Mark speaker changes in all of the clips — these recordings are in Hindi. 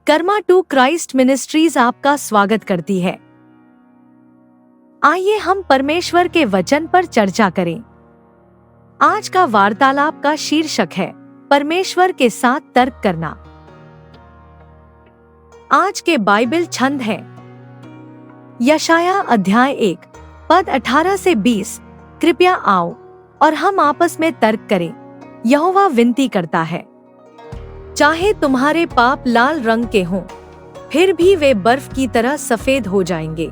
Speaker 1: कर्मा टू क्राइस्ट मिनिस्ट्रीज आपका स्वागत करती है। आइए हम परमेश्वर के वचन पर चर्चा करें। आज का वार्तालाप का शीर्षक है परमेश्वर के साथ तर्क करना। आज के बाइबल छंद है यशाया अध्याय 1 पद 18 से 20। कृपया आओ और हम आपस में तर्क करें। यहोवा विनती करता है, चाहे तुम्हारे पाप लाल रंग के हों, फिर भी वे बर्फ की तरह सफेद हो जाएंगे।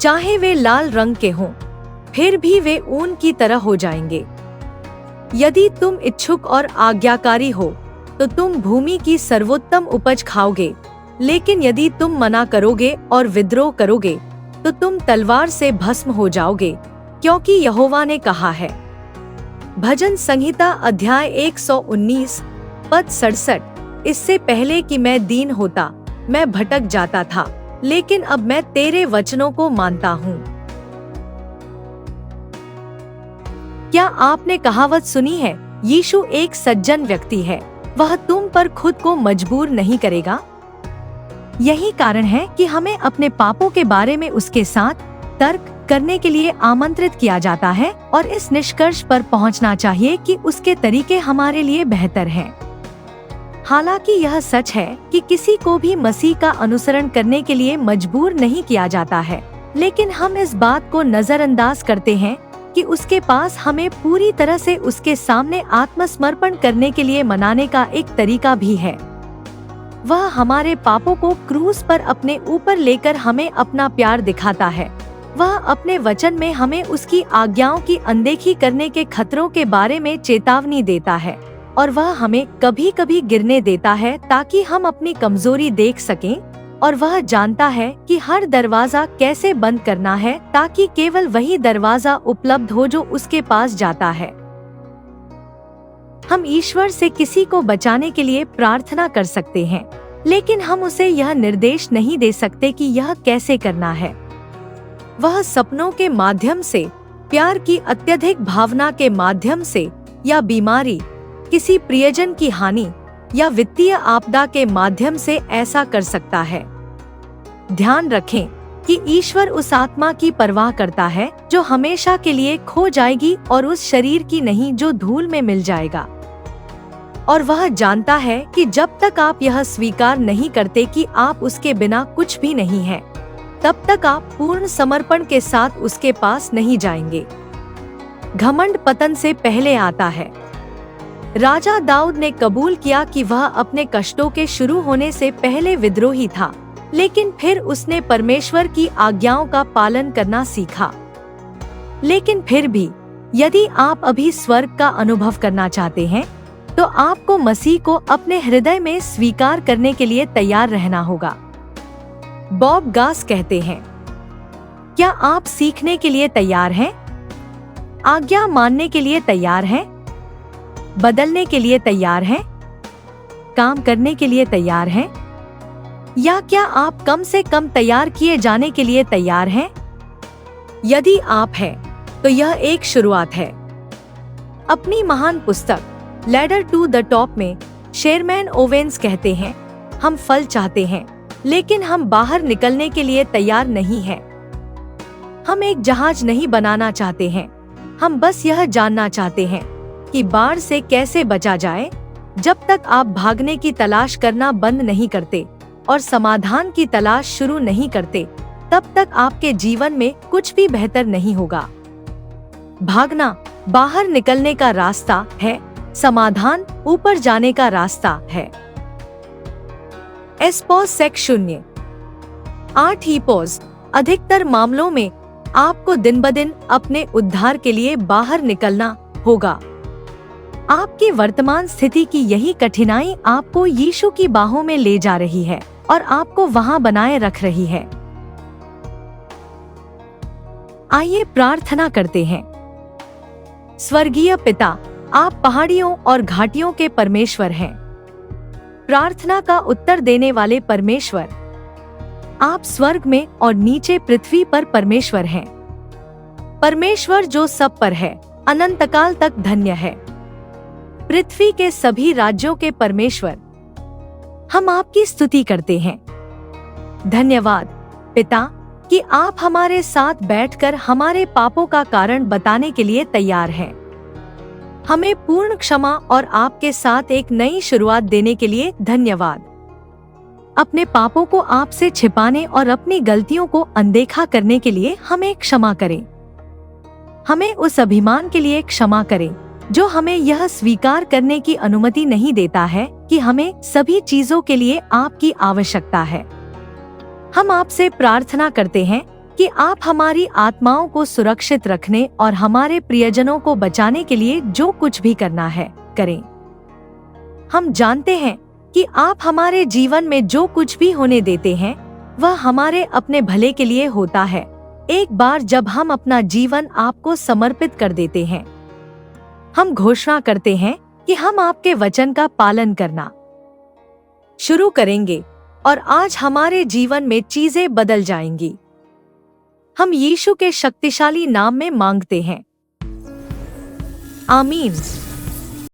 Speaker 1: चाहे वे लाल रंग के हों, फिर भी वे ऊन की तरह हो जाएंगे। यदि तुम इच्छुक और आज्ञाकारी हो, तो तुम भूमि की सर्वोत्तम उपज खाओगे। लेकिन यदि तुम मना करोगे और विद्रोह करोगे, तो तुम तलवार से भस्म हो जाओगे, क्योंकि यहोवा ने कहा है। भजन संहिता अध्याय 119 पद 67। इससे पहले कि मैं दीन होता, मैं भटक जाता था, लेकिन अब मैं तेरे वचनों को मानता हूँ। क्या आपने कहावत सुनी है, यीशु एक सज्जन व्यक्ति है, वह तुम पर खुद को मजबूर नहीं करेगा। यही कारण है कि हमें अपने पापों के बारे में उसके साथ तर्क करने के लिए आमंत्रित किया जाता है और इस निष्कर्ष पर पहुंचना चाहिए कि उसके तरीके हमारे लिए बेहतर हैं। हालांकि यह सच है कि किसी को भी मसीह का अनुसरण करने के लिए मजबूर नहीं किया जाता है, लेकिन हम इस बात को नजरअंदाज करते हैं कि उसके पास हमें पूरी तरह से उसके सामने आत्मसमर्पण करने के लिए मनाने का एक तरीका भी है। वह हमारे पापों को क्रूस पर अपने ऊपर लेकर हमें अपना प्यार दिखाता है। वह अपने वचन में हमें उसकी आज्ञाओं की अनदेखी करने के खतरों के बारे में चेतावनी देता है, और वह हमें कभी कभी गिरने देता है ताकि हम अपनी कमजोरी देख सकें। और वह जानता है कि हर दरवाजा कैसे बंद करना है ताकि केवल वही दरवाजा उपलब्ध हो जो उसके पास जाता है। हम ईश्वर से किसी को बचाने के लिए प्रार्थना कर सकते हैं, लेकिन हम उसे यह निर्देश नहीं दे सकते कि यह कैसे करना है। वह सपनों के माध्यम से, प्यार की अत्यधिक भावना के माध्यम से, या बीमारी, किसी प्रियजन की हानि या वित्तीय आपदा के माध्यम से ऐसा कर सकता है। ध्यान रखें कि ईश्वर उस आत्मा की परवाह करता है जो हमेशा के लिए खो जाएगी और उस शरीर की नहीं जो धूल में मिल जाएगा। और वह जानता है कि जब तक आप यह स्वीकार नहीं करते कि आप उसके बिना कुछ भी नहीं हैं, तब तक आप पूर्ण समर्पण के साथ उसके पास नहीं जाएंगे। घमंड पतन से पहले आता है। राजा दाऊद ने कबूल किया कि वह अपने कष्टों के शुरू होने से पहले विद्रोही था, लेकिन फिर उसने परमेश्वर की आज्ञाओं का पालन करना सीखा। लेकिन फिर भी यदि आप अभी स्वर्ग का अनुभव करना चाहते हैं, तो आपको मसीह को अपने हृदय में स्वीकार करने के लिए तैयार रहना होगा। बॉब गास कहते हैं, क्या आप सीखने के लिए तैयार हैं? आज्ञा मानने के लिए तैयार हैं? बदलने के लिए तैयार हैं? काम करने के लिए तैयार हैं? या क्या आप कम से कम तैयार किए जाने के लिए तैयार हैं? यदि आप हैं, तो यह एक शुरुआत है। अपनी महान पुस्तक लैडर टू द टॉप में शेरमैन ओवेंस कहते हैं, हम फल चाहते हैं, लेकिन हम बाहर निकलने के लिए तैयार नहीं हैं। हम एक जहाज नहीं बनाना चाहते हैं, हम बस यह जानना चाहते हैं कि बाढ़ से कैसे बचा जाए। जब तक आप भागने की तलाश करना बंद नहीं करते और समाधान की तलाश शुरू नहीं करते, तब तक आपके जीवन में कुछ भी बेहतर नहीं होगा। भागना बाहर निकलने का रास्ता है, समाधान ऊपर जाने का रास्ता है। एसपॉज सेक 0:8 हीपोज। अधिकतर मामलों में आपको दिन ब दिन अपने उद्धार के लिए बाहर निकलना होगा। आपकी वर्तमान स्थिति की यही कठिनाई आपको यीशु की बाहों में ले जा रही है और आपको वहां बनाए रख रही है। आइए प्रार्थना करते हैं। स्वर्गीय पिता, आप पहाड़ियों और घाटियों के परमेश्वर हैं, प्रार्थना का उत्तर देने वाले परमेश्वर। आप स्वर्ग में और नीचे पृथ्वी पर परमेश्वर हैं, परमेश्वर जो सब पर है, अनंतकाल तक धन्य है। पृथ्वी के सभी राज्यों के परमेश्वर, हम आपकी स्तुति करते हैं। धन्यवाद पिता कि आप हमारे साथ बैठकर हमारे पापों का कारण बताने के लिए तैयार हैं। हमें पूर्ण क्षमा और आपके साथ एक नई शुरुआत देने के लिए धन्यवाद। अपने पापों को आपसे छिपाने और अपनी गलतियों को अनदेखा करने के लिए हमें क्षमा करें। हमें उस अभिमान के लिए क्षमा करें जो हमें यह स्वीकार करने की अनुमति नहीं देता है कि हमें सभी चीजों के लिए आपकी आवश्यकता है। हम आपसे प्रार्थना करते हैं कि आप हमारी आत्माओं को सुरक्षित रखने और हमारे प्रियजनों को बचाने के लिए जो कुछ भी करना है करें। हम जानते हैं कि आप हमारे जीवन में जो कुछ भी होने देते हैं वह हमारे अपने भले के लिए होता है, एक बार जब हम अपना जीवन आपको समर्पित कर देते हैं। हम घोषणा करते हैं कि हम आपके वचन का पालन करना शुरू करेंगे और आज हमारे जीवन में चीजें बदल जाएंगी। हम यीशु के शक्तिशाली नाम में मांगते हैं, आमीन।